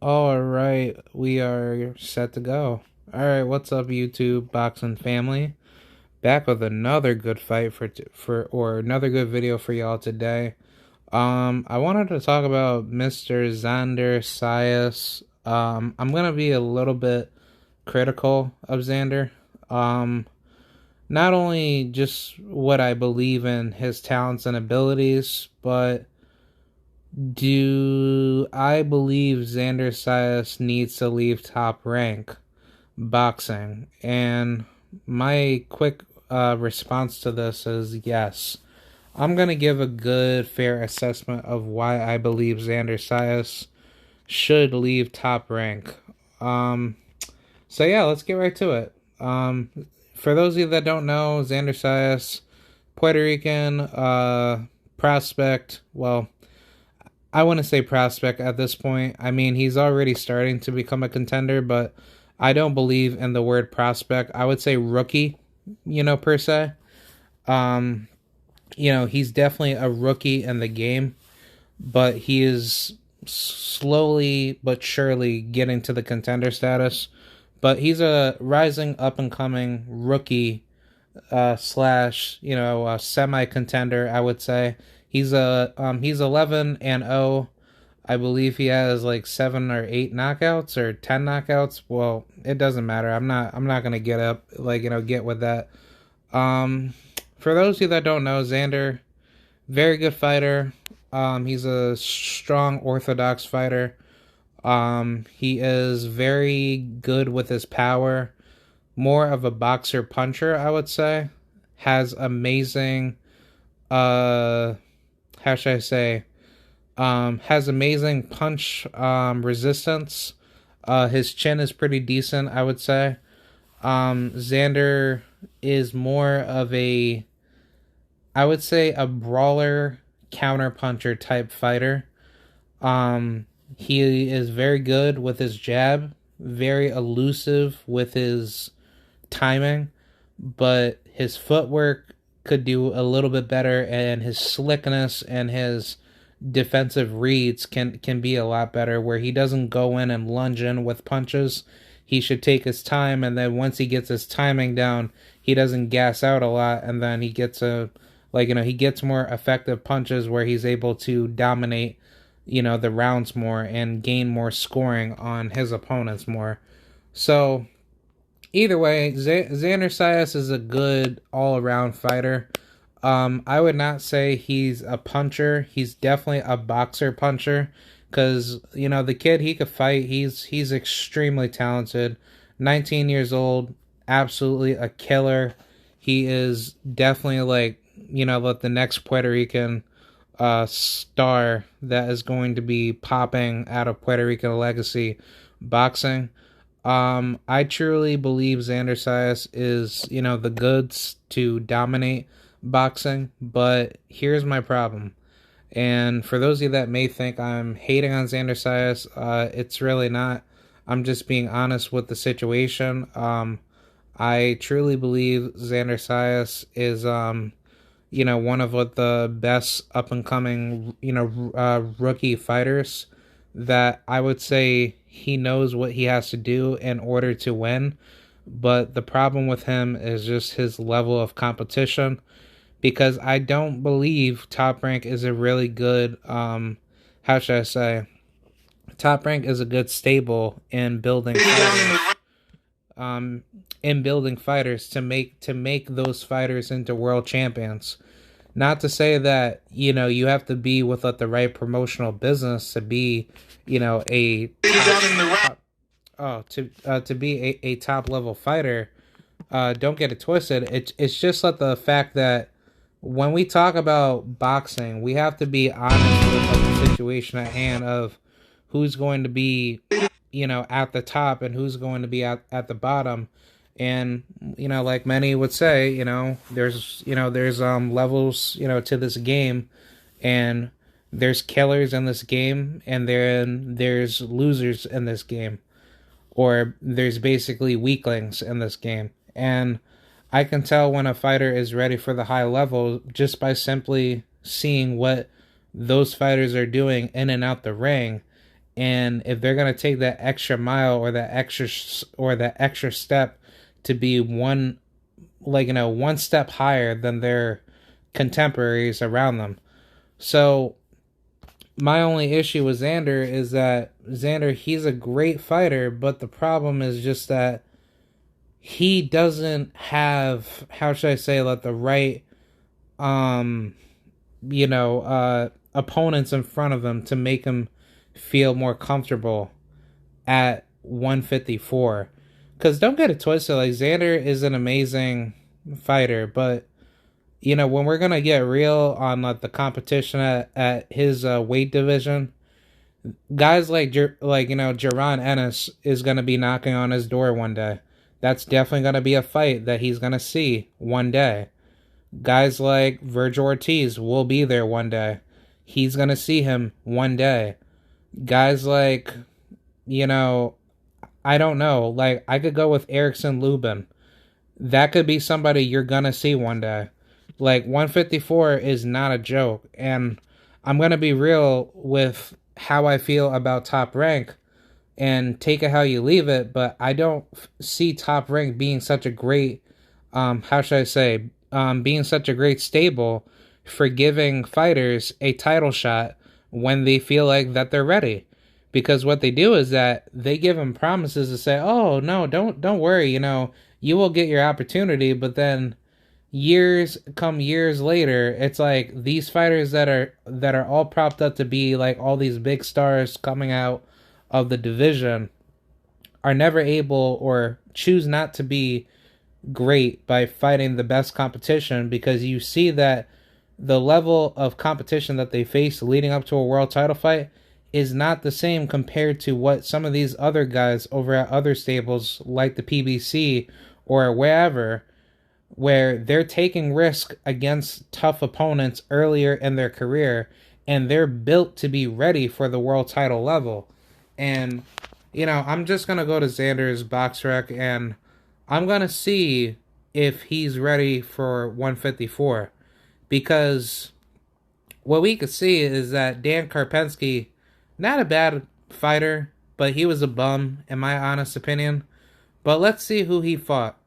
All right, we are set to go. All right, what's up, YouTube boxing family? Back with another good fight for another good video for y'all today. I wanted to talk about Mr. Xander Zayas. I'm gonna be a little bit critical of Xander. Um, Not only just what I believe in his talents and abilities, but do I believe Xander Zayas needs to leave Top Rank boxing? And my quick response to this is yes. I'm going to give a good, fair assessment of why I believe Xander Zayas should leave Top Rank. Um, so, yeah, let's get right to it. For those of you that don't know, Xander Zayas, Puerto Rican prospect. Well, I wouldn't say prospect at this point. I mean, he's already starting to become a contender, but I don't believe in the word prospect. I would say rookie, per se. Um, he's definitely a rookie in the game, but he is slowly but surely getting to the contender status. But he's a rising up and coming rookie slash a semi contender, I would say. He's 11-0. I believe he has like 7 or 8 knockouts or 10 knockouts. Well, it doesn't matter. I'm not gonna get up get with that. Um, for those of you that don't know, Xander, very good fighter. He's a strong orthodox fighter. He is very good with his power. More of a boxer puncher, I would say. Has amazing how should I say? Has amazing punch resistance. His chin is pretty decent, I would say. Xander is more of I would say, a brawler, counter puncher type fighter. He is very good with his jab, very elusive with his timing, but his footwork could do a little bit better, and his slickness and his defensive reads can be a lot better, where he doesn't go in and lunge in with punches. He should take his time, and then once he gets his timing down, he doesn't gas out a lot, and then he gets he gets more effective punches where he's able to dominate the rounds more and gain more scoring on his opponents more. So either way, Xander Zayas is a good all-around fighter. I would not say he's a puncher. He's definitely a boxer puncher, because the kid, he could fight. He's extremely talented. 19 years old, absolutely a killer. He is definitely like the next Puerto Rican star that is going to be popping out of Puerto Rican legacy boxing. I truly believe Xander Zayas is, the goods to dominate boxing, but here's my problem. And for those of you that may think I'm hating on Xander Zayas, it's really not. I'm just being honest with the situation. I truly believe Xander Zayas is, one of the best up and coming, rookie fighters that I would say he knows what he has to do in order to win. But the problem with him is just his level of competition, because I don't believe Top Rank is a really good, how should I say? Top Rank is a good stable in building fighters, to make those fighters into world champions. Not to say that you have to be with the right promotional business to be a to be a top level fighter. Don't get it twisted. It's just that the fact that when we talk about boxing, we have to be honest with the situation at hand of who's going to be at the top and who's going to be at the bottom. And like many would say, there's levels to this game, and there's killers in this game, and there's losers in this game, or there's basically weaklings in this game. And I can tell when a fighter is ready for the high level just by simply seeing what those fighters are doing in and out the ring. And if they're going to take that extra mile or that extra step to be one, like, one step higher than their contemporaries around them. So my only issue with Xander is that Xander, he's a great fighter, but the problem is just that he doesn't have, how should I say, like, the right um opponents in front of him to make him feel more comfortable at 154. Because don't get it twisted, like, Xander is an amazing fighter, but when we're gonna get real on, like, the competition at his weight division, guys like Jaron Ennis is gonna be knocking on his door one day. That's definitely gonna be a fight that he's gonna see one day. Guys like Virgil Ortiz will be there one day. He's gonna see him one day. Guys like, I don't know, like, I could go with Erickson Lubin. That could be somebody you're gonna see one day. Like, 154 is not a joke, and I'm gonna be real with how I feel about Top Rank, and take it how you leave it, but I don't see Top Rank being such a great, how should I say, being such a great stable for giving fighters a title shot when they feel like that they're ready. Because what they do is that they give them promises to say, "Oh no, don't worry, you will get your opportunity," but then years later, it's like these fighters that are all propped up to be like all these big stars coming out of the division are never able, or choose not to be great by fighting the best competition, because you see that the level of competition that they face leading up to a world title fight is not the same compared to what some of these other guys over at other stables like the PBC or wherever, where they're taking risk against tough opponents earlier in their career, and they're built to be ready for the world title level. And I'm just gonna go to Xander's box rec, and I'm gonna see if he's ready for 154, because what we could see is that Dan Karpinski, not a bad fighter, but he was a bum in my honest opinion. But let's see who he fought.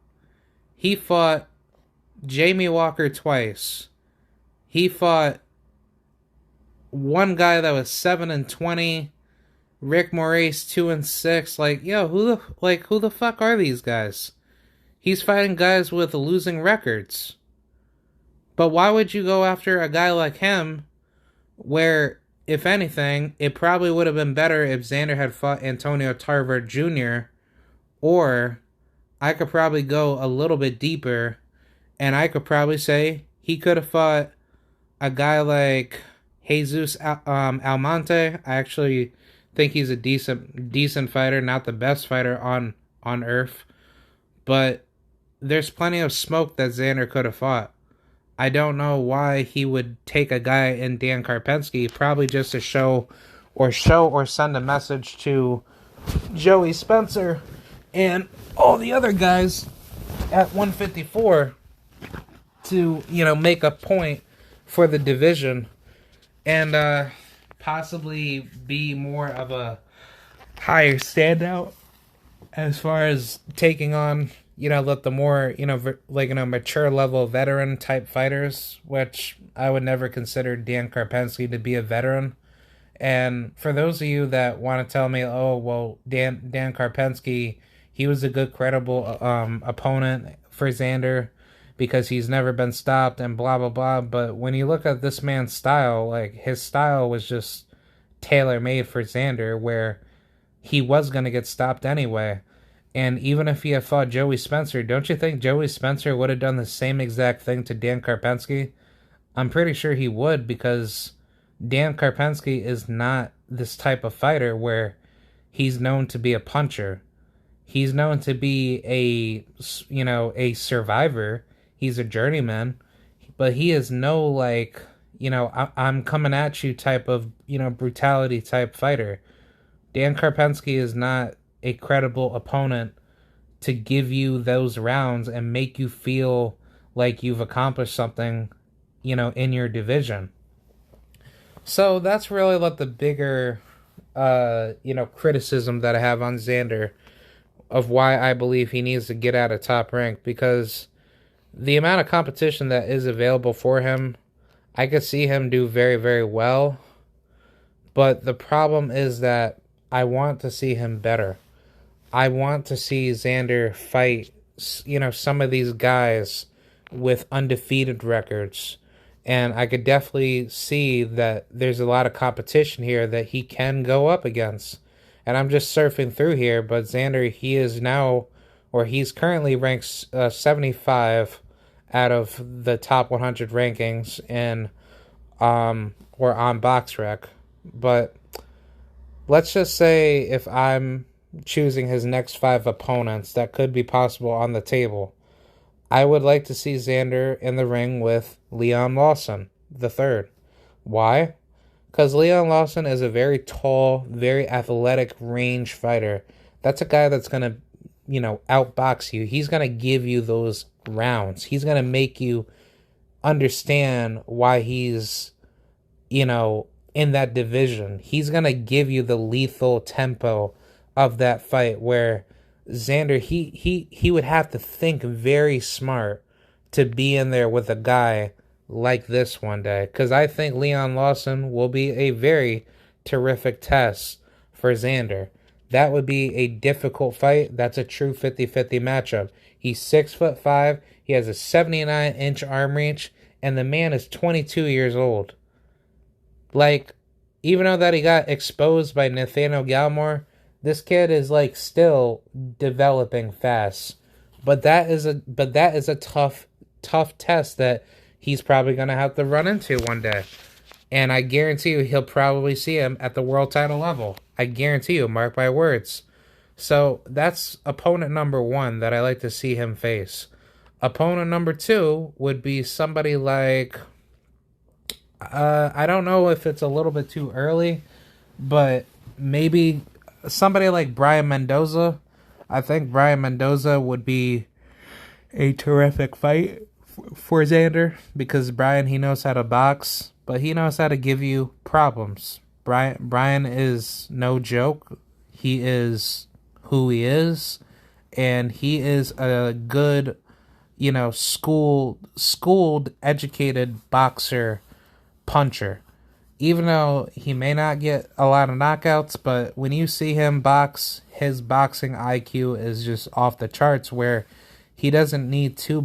He fought Jamie Walker twice. He fought one guy that was 7-20. Rick Moraes 2-6. Like, yo, who the fuck are these guys? He's fighting guys with losing records. But why would you go after a guy like him, where, if anything, it probably would have been better if Xander had fought Antonio Tarver Jr., or I could probably go a little bit deeper, and I could probably say he could have fought a guy like Jesus Almonte. I actually think he's a decent fighter, not the best fighter on earth, but there's plenty of smoke that Xander could have fought. I don't know why he would take a guy in Dan Karpinski, probably just to show or send a message to Joey Spencer and all the other guys at 154 to, make a point for the division, and possibly be more of a higher standout as far as taking on, let the more, mature level veteran type fighters, which I would never consider Dan Karpinski to be a veteran. And for those of you that want to tell me, oh, well, Dan Karpinski, he was a good, credible opponent for Xander because he's never been stopped and blah, blah, blah. But when you look at this man's style, like, his style was just tailor-made for Xander, where he was going to get stopped anyway. And even if he had fought Joey Spencer, don't you think Joey Spencer would have done the same exact thing to Dan Karpinski? I'm pretty sure he would, because Dan Karpinski is not this type of fighter where he's known to be a puncher. He's known to be a survivor. He's a journeyman, but he is no, like, I'm coming at you type of, brutality type fighter. Dan Karpinski is not a credible opponent to give you those rounds and make you feel like you've accomplished something, in your division. So that's really what the bigger criticism that I have on Xander of why I believe he needs to get out of Top Rank, because the amount of competition that is available for him, I could see him do very, very well. But the problem is that I want to see him better. I want to see Xander fight, some of these guys with undefeated records. And I could definitely see that there's a lot of competition here that he can go up against. And I'm just surfing through here, but Xander, he's currently ranked 75 out of the top 100 rankings or on BoxRec. But let's just say if I'm choosing his next 5 opponents that could be possible on the table, I would like to see Xander in the ring with Leon Lawson the third. Why? Because Leon Lawson is a very tall, very athletic range fighter. That's a guy that's going to, outbox you. He's going to give you those rounds. He's going to make you understand why he's, in that division. He's going to give you the lethal tempo of that fight, where Xander, he would have to think very smart to be in there with a guy like this one day. Because I think Leon Lawson will be a very terrific test for Xander. That would be a difficult fight. That's a true 50-50 matchup. He's 6'5". He has a 79-inch arm reach, and the man is 22 years old. Like, even though that he got exposed by Nathaniel Gallimore, this kid is still developing fast. But that is a tough test that he's probably going to have to run into one day. And I guarantee you he'll probably see him at the world title level. I guarantee you, mark my words. So that's opponent number 1 that I like to see him face. Opponent number 2 would be somebody like, I don't know if it's a little bit too early, but maybe somebody like Brian Mendoza. I think Brian Mendoza would be a terrific fight for Xander, because Brian, he knows how to box, but he knows how to give you problems. Brian is no joke. He is who he is, and he is a good, schooled, educated boxer, puncher. Even though he may not get a lot of knockouts, but when you see him box, his boxing IQ is just off the charts, where he doesn't need to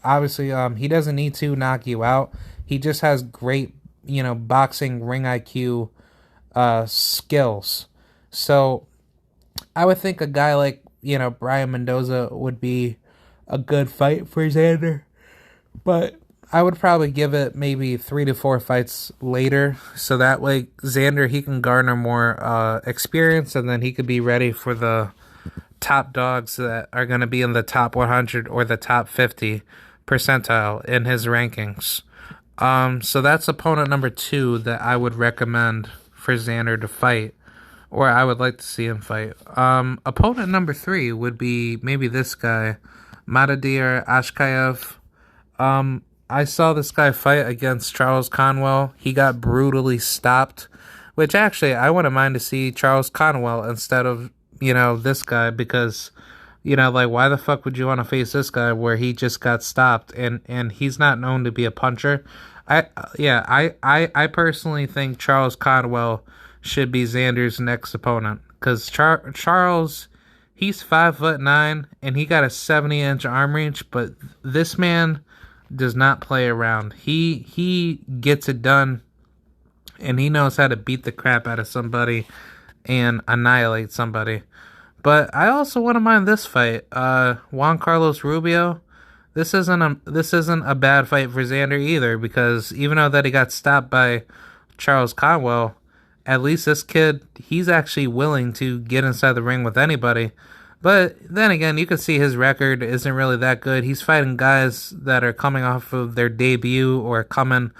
obviously he doesn't need to knock you out. He just has great, boxing ring IQ skills. So I would think a guy like, Brian Mendoza would be a good fight for Xander. But I would probably give it maybe 3 to 4 fights later, so that way Xander, he can garner more experience, and then he could be ready for the top dogs that are going to be in the top 100 or the top 50 percentile in his rankings. So that's opponent number 2 that I would recommend for Xander to fight, or I would like to see him fight. Opponent number 3 would be maybe this guy, Madadir Ashkayev. I saw this guy fight against Charles Conwell. He got brutally stopped, which actually I wouldn't mind to see Charles Conwell instead of, this guy, because, why the fuck would you want to face this guy where he just got stopped and he's not known to be a puncher? I personally think Charles Conwell should be Xander's next opponent, because Charles, he's 5'9" and he got a 70-inch arm reach, but this man does not play around. He gets it done, and he knows how to beat the crap out of somebody and annihilate somebody. But I also wouldn't mind this fight. Juan Carlos Rubio. This isn't a bad fight for Xander either, because even though that he got stopped by Charles Conwell, at least this kid, he's actually willing to get inside the ring with anybody. But then again, you can see his record isn't really that good. He's fighting guys that are coming off of their debut or coming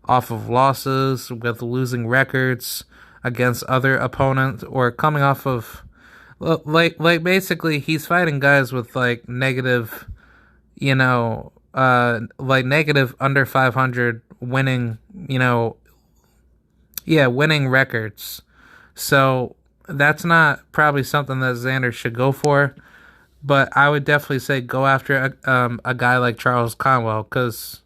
off of losses with losing records against other opponents, or coming off of basically he's fighting guys with negative, negative under 500 winning, winning records. So that's not probably something that Xander should go for. But I would definitely say go after a guy like Charles Conwell, because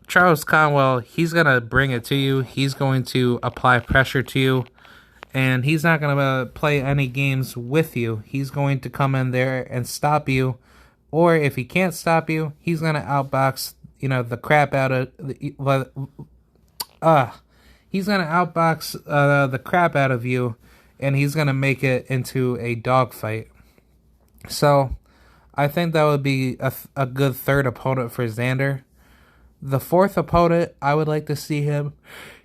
Charles Conwell, he's going to bring it to you. He's going to apply pressure to you. And he's not going to play any games with you. He's going to come in there and stop you. Or if he can't stop you, he's going to outbox, the crap out of he's going to outbox the crap out of you, and he's going to make it into a dogfight. So I think that would be a good third opponent for Xander. The fourth opponent I would like to see him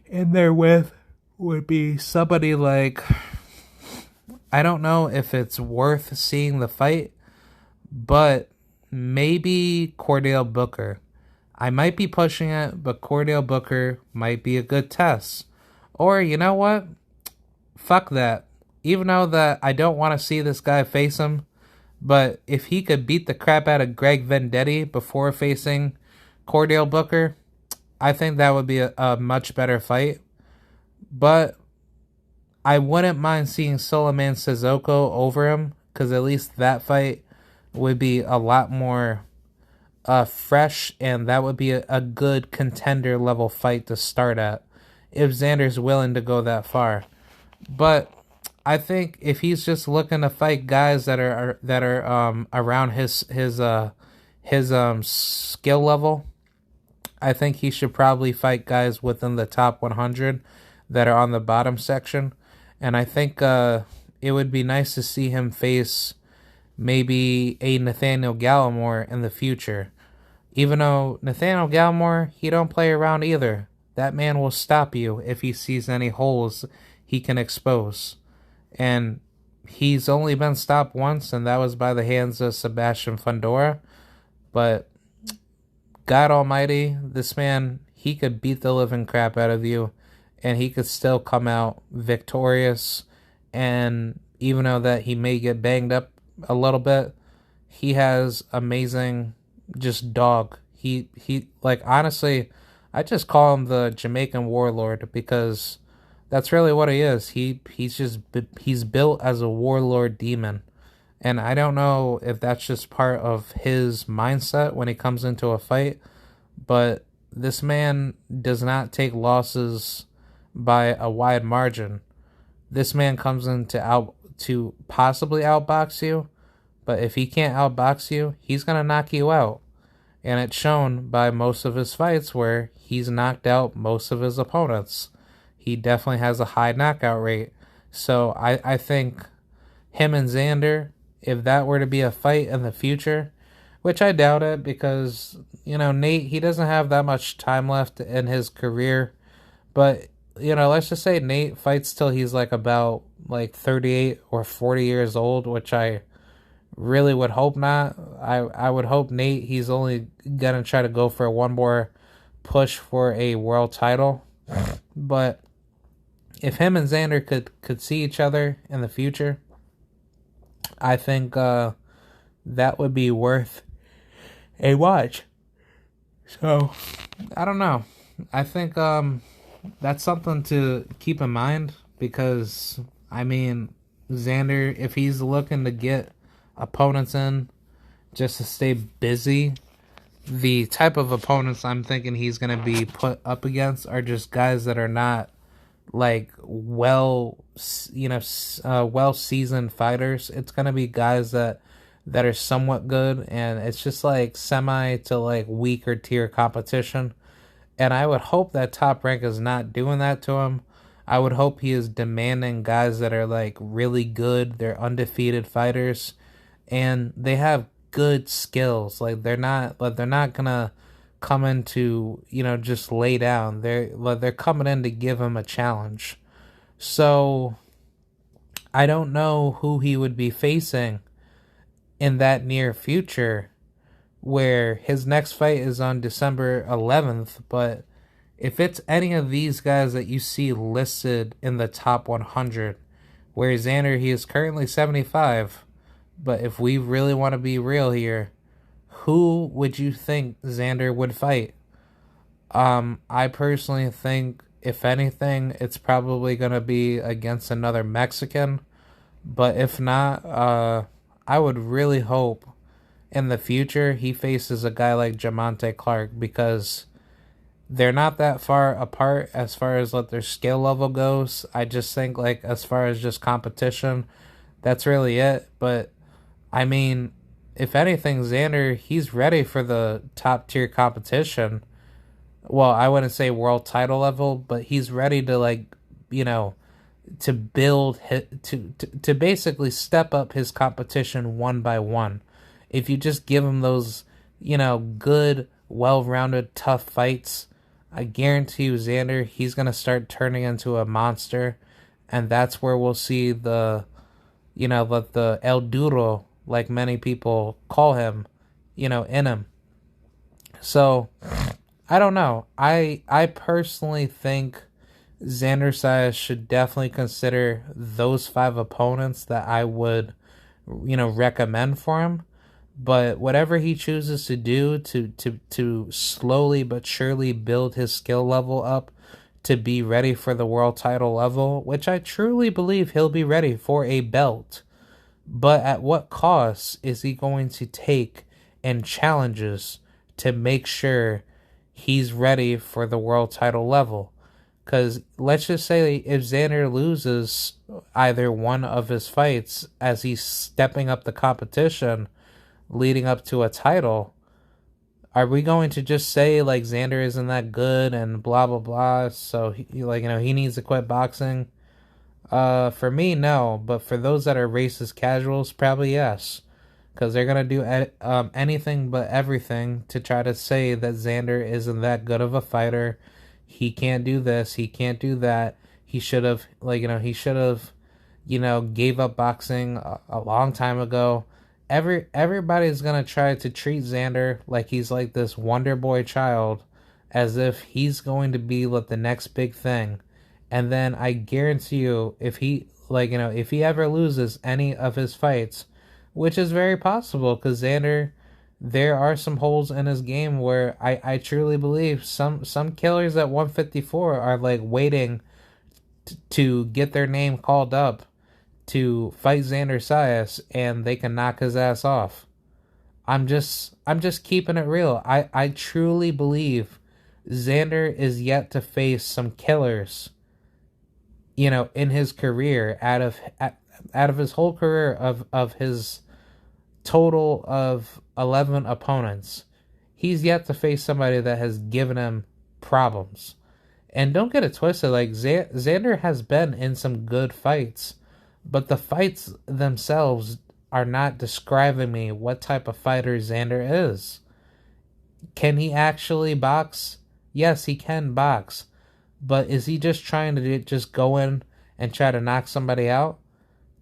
in there with would be somebody like, I don't know if it's worth seeing the fight, but maybe Cordell Booker. I might be pushing it, but Cordell Booker might be a good test. Or, you know what? Fuck that. Even though that I don't want to see this guy face him, but if he could beat the crap out of Greg Vendetti before facing Cordell Booker, I think that would be a much better fight. But I wouldn't mind seeing Suleiman Sissoko over him, because at least that fight would be a lot more fresh, and that would be a good contender level fight to start at if Xander's willing to go that far. But I think if he's just looking to fight guys that are around his skill level, I think he should probably fight guys within the top 100 that are on the bottom section. And I think it would be nice to see him face maybe a Nathaniel Gallimore in the future. Even though Nathaniel Gallimore, he don't play around either. That man will stop you if he sees any holes he can expose. And he's only been stopped once, and that was by the hands of Sebastian Fundora. But God almighty, this man, he could beat the living crap out of you, and he could still come out victorious. And even though that he may get banged up a little bit, he has amazing just dog. He like, honestly, I just call him the Jamaican warlord, because that's really what he is. He's built as a warlord demon. And I don't know if that's just part of his mindset when he comes into a fight, but this man does not take losses by a wide margin. This man comes in to possibly outbox you, but if he can't outbox you, he's going to knock you out. And it's shown by most of his fights where he's knocked out most of his opponents. He definitely has a high knockout rate. So I think him and Xander, if that were to be a fight in the future, which I doubt it, because, Nate, he doesn't have that much time left in his career. But, let's just say Nate fights till he's about 38 or 40 years old, which I really would hope not. I would hope Nate, he's only going to try to go for one more push for a world title. But if him and Xander could see each other in the future, I think that would be worth a watch. So, I don't know. I think that's something to keep in mind, because, Xander, if he's looking to get opponents in just to stay busy, the type of opponents I'm thinking he's going to be put up against are just guys that are not well seasoned fighters. It's going to be guys that are somewhat good, and it's just semi to weaker tier competition. And I would hope that Top Rank is not doing that to him. I would hope he is demanding guys that are really good, they're undefeated fighters, and they have good skills. They're not gonna come in to just lay down. They're coming in to give him a challenge. So I don't know who he would be facing in that near future, where his next fight is on December 11th. But if it's any of these guys that you see listed in the top 100, where Xander, he is currently 75, but if we really want to be real here, who would you think Xander would fight? I personally think If anything, it's probably going to be against another Mexican. But if not, I would really hope in the future he faces a guy like Jamonte Clark, because they're not that far apart as far as like their skill level goes. I just think like as far as just competition, that's really it. But I mean, if anything, Xander, he's ready for the top tier competition. Well, I wouldn't say world title level, but he's ready to like, you know, to build to basically step up his competition one by one. If you just give him those, good, well-rounded, tough fights, I guarantee you, Xander, he's gonna start turning into a monster, and that's where we'll see the El Duro, like many people call him, in him. So I don't know. I personally think Xander Zayas should definitely consider those 5 opponents that I would, recommend for him. But whatever he chooses to do to slowly but surely build his skill level up to be ready for the world title level, which I truly believe he'll be ready for a belt. But at what cost is he going to take in challenges to make sure he's ready for the world title level? Because let's just say if Xander loses either one of his fights as he's stepping up the competition leading up to a title, are we going to just say like Xander isn't that good and blah blah blah? So he needs to quit boxing. For me, no, but for those that are racist casuals, probably yes, because they're gonna do anything but everything to try to say that Xander isn't that good of a fighter. He can't do this. He can't do that. He should have, gave up boxing a long time ago. Everybody's gonna try to treat Xander like he's like this Wonder Boy child, as if he's going to be like the next big thing. And then I guarantee you, if he ever loses any of his fights, which is very possible, because Xander, there are some holes in his game where I truly believe some killers at 154 are like waiting to get their name called up to fight Xander Zayas, and they can knock his ass off. I'm just keeping it real. I truly believe Xander is yet to face some killers, in his career, out of his whole career of his total of 11 opponents. He's yet to face somebody that has given him problems. And don't get it twisted, like Xander has been in some good fights, but the fights themselves are not describing me what type of fighter Xander is. Can he actually box? Yes, he can box. But is he just trying to just go in and try to knock somebody out?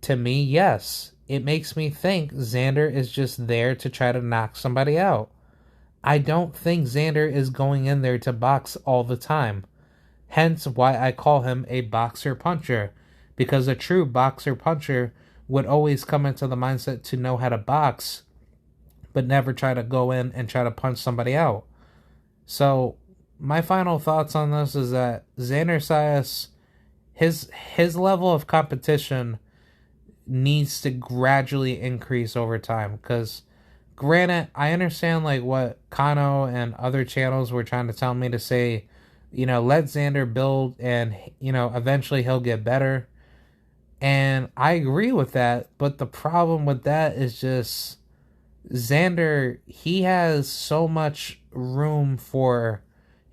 To me, yes. It makes me think Xander is just there to try to knock somebody out. I don't think Xander is going in there to box all the time. Hence why I call him a boxer puncher. Because a true boxer puncher would always come into the mindset to know how to box, but never try to go in and try to punch somebody out. So my final thoughts on this is that Xander Zayas, his level of competition needs to gradually increase over time. Because granted, I understand like what Kano and other channels were trying to tell me to say, let Xander build and, eventually he'll get better. And I agree with that, but the problem with that is just Xander, he has so much room for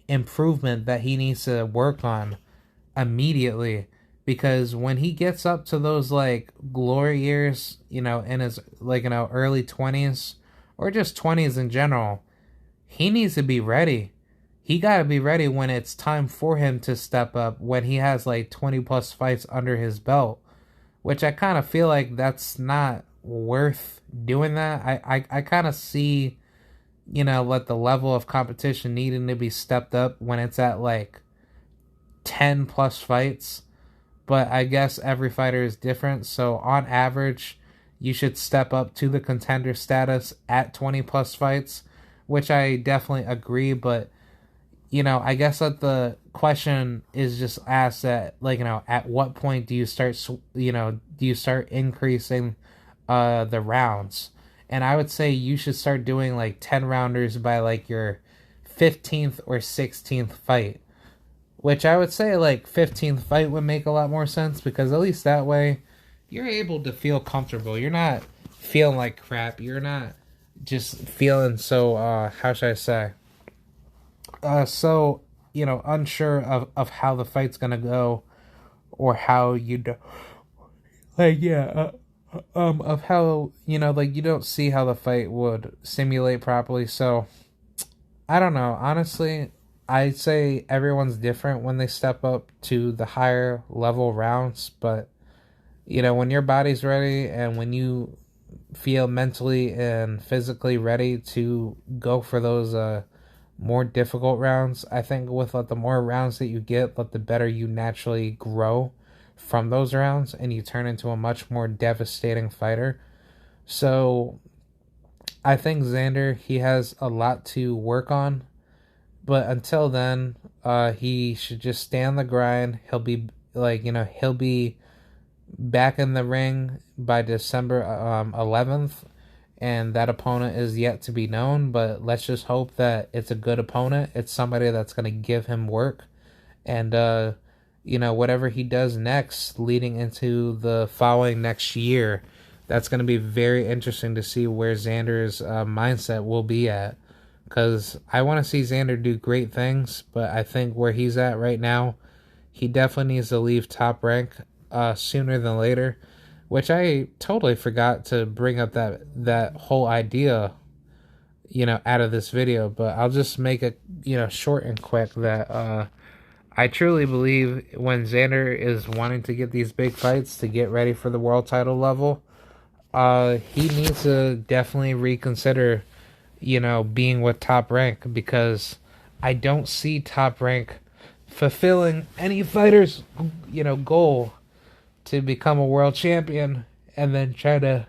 improvement that he needs to work on immediately. Because when he gets up to those like glory years, in his early 20s or just 20s in general, he needs to be ready. He got to be ready when it's time for him to step up, when he has like 20 plus fights under his belt, which I kind of feel like that's not worth doing that. I kind of see, like the level of competition needing to be stepped up when it's at like 10 plus fights. But I guess every fighter is different. So on average, you should step up to the contender status at 20 plus fights, which I definitely agree. But, I guess that the question is just asked that, like, at what point do you start, do you start increasing the rounds? And I would say you should start doing like 10 rounders by like your 15th or 16th fight, which I would say like 15th fight would make a lot more sense, because at least that way you're able to feel comfortable. You're not feeling like crap. You're not just feeling so, how should I say? So, unsure of how the fight's gonna go, or how you do, like, yeah, of how, like, you don't see how the fight would simulate properly. So I don't know, honestly. I'd say everyone's different when they step up to the higher level rounds, but when your body's ready and when you feel mentally and physically ready to go for those more difficult rounds, I think with the more rounds that you get, the better you naturally grow from those rounds, and you turn into a much more devastating fighter. So I think Xander, he has a lot to work on, but until then, he should just stay on the grind. He'll be he'll be back in the ring by December 11th, and that opponent is yet to be known, but let's just hope that it's a good opponent. It's somebody that's going to give him work, and whatever he does next leading into the following next year, that's going to be very interesting to see where Xander's mindset will be at, because I want to see Xander do great things, but I think where he's at right now, he definitely needs to leave Top Rank sooner than later, which I totally forgot to bring up that whole idea, out of this video. But I'll just make it, short and quick, that I truly believe when Xander is wanting to get these big fights to get ready for the world title level, he needs to definitely reconsider, being with Top Rank, because I don't see Top Rank fulfilling any fighter's, goal to become a world champion and then try to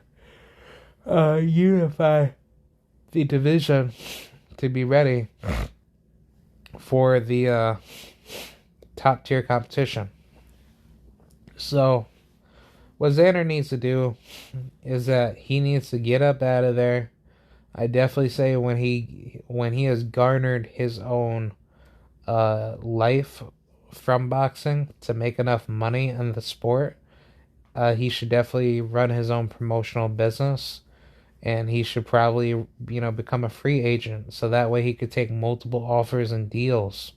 unify the division to be ready for the top tier competition. So what Xander needs to do is that he needs to get up out of there. I definitely say when he has garnered his own life from boxing to make enough money in the sport, he should definitely run his own promotional business, and he should probably, become a free agent, so that way he could take multiple offers and deals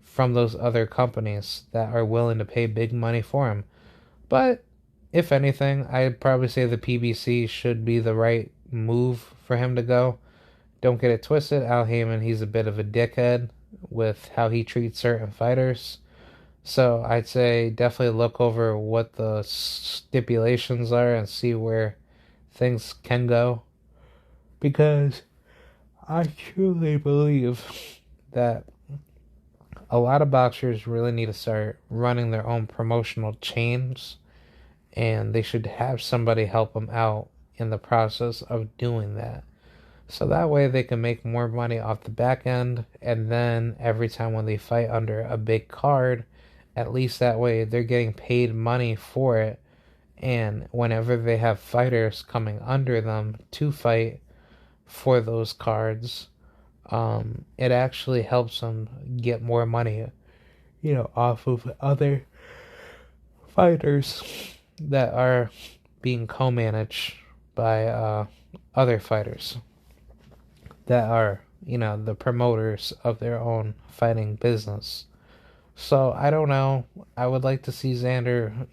from those other companies that are willing to pay big money for him. But if anything, I'd probably say the PBC should be the right move for him to go. Don't get it twisted, Al Heyman, he's a bit of a dickhead with how he treats certain fighters. So I'd say definitely look over what the stipulations are and see where things can go. Because I truly believe that a lot of boxers really need to start running their own promotional chains, and they should have somebody help them out in the process of doing that. So that way they can make more money off the back end, and then every time when they fight under a big card, at least that way they're getting paid money for it, and whenever they have fighters coming under them to fight for those cards, it actually helps them get more money, off of other fighters that are being co-managed by other fighters that are, the promoters of their own fighting business. So I don't know. I would like to see Xander,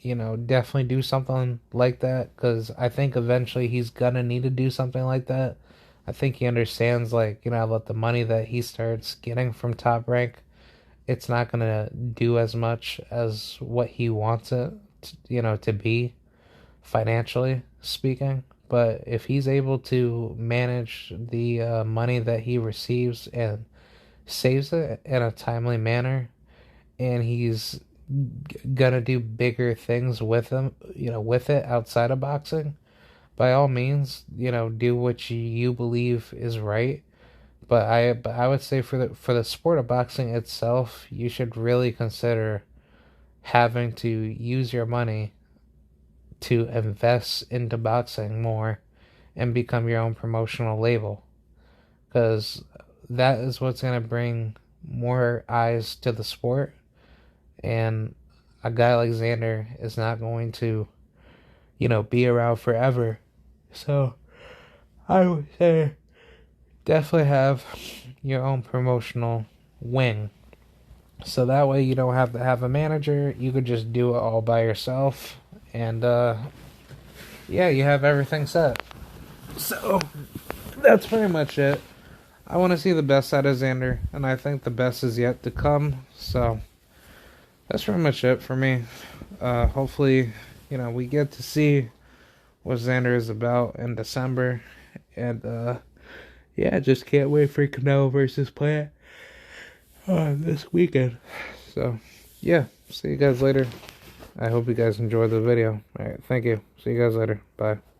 definitely do something like that, because I think eventually he's gonna need to do something like that. I think he understands, that the money that he starts getting from Top Rank, it's not gonna do as much as what he wants it, to be, financially speaking. But if he's able to manage the money that he receives and saves it in a timely manner, and he's gonna do bigger things with them, with it outside of boxing, by all means, do what you believe is right. But I would say for the sport of boxing itself, you should really consider having to use your money to invest into boxing more and become your own promotional label, because that is what's going to bring more eyes to the sport. And a guy like Xander is not going to, be around forever. So I would say definitely have your own promotional wing. So that way you don't have to have a manager. You could just do it all by yourself. And yeah, you have everything set. So that's pretty much it. I want to see the best out of Xander, and I think the best is yet to come. So that's pretty much it for me. Hopefully, we get to see what Xander is about in December. And yeah, just can't wait for Canelo versus Plant this weekend. So yeah, see you guys later. I hope you guys enjoyed the video. Alright, thank you. See you guys later. Bye.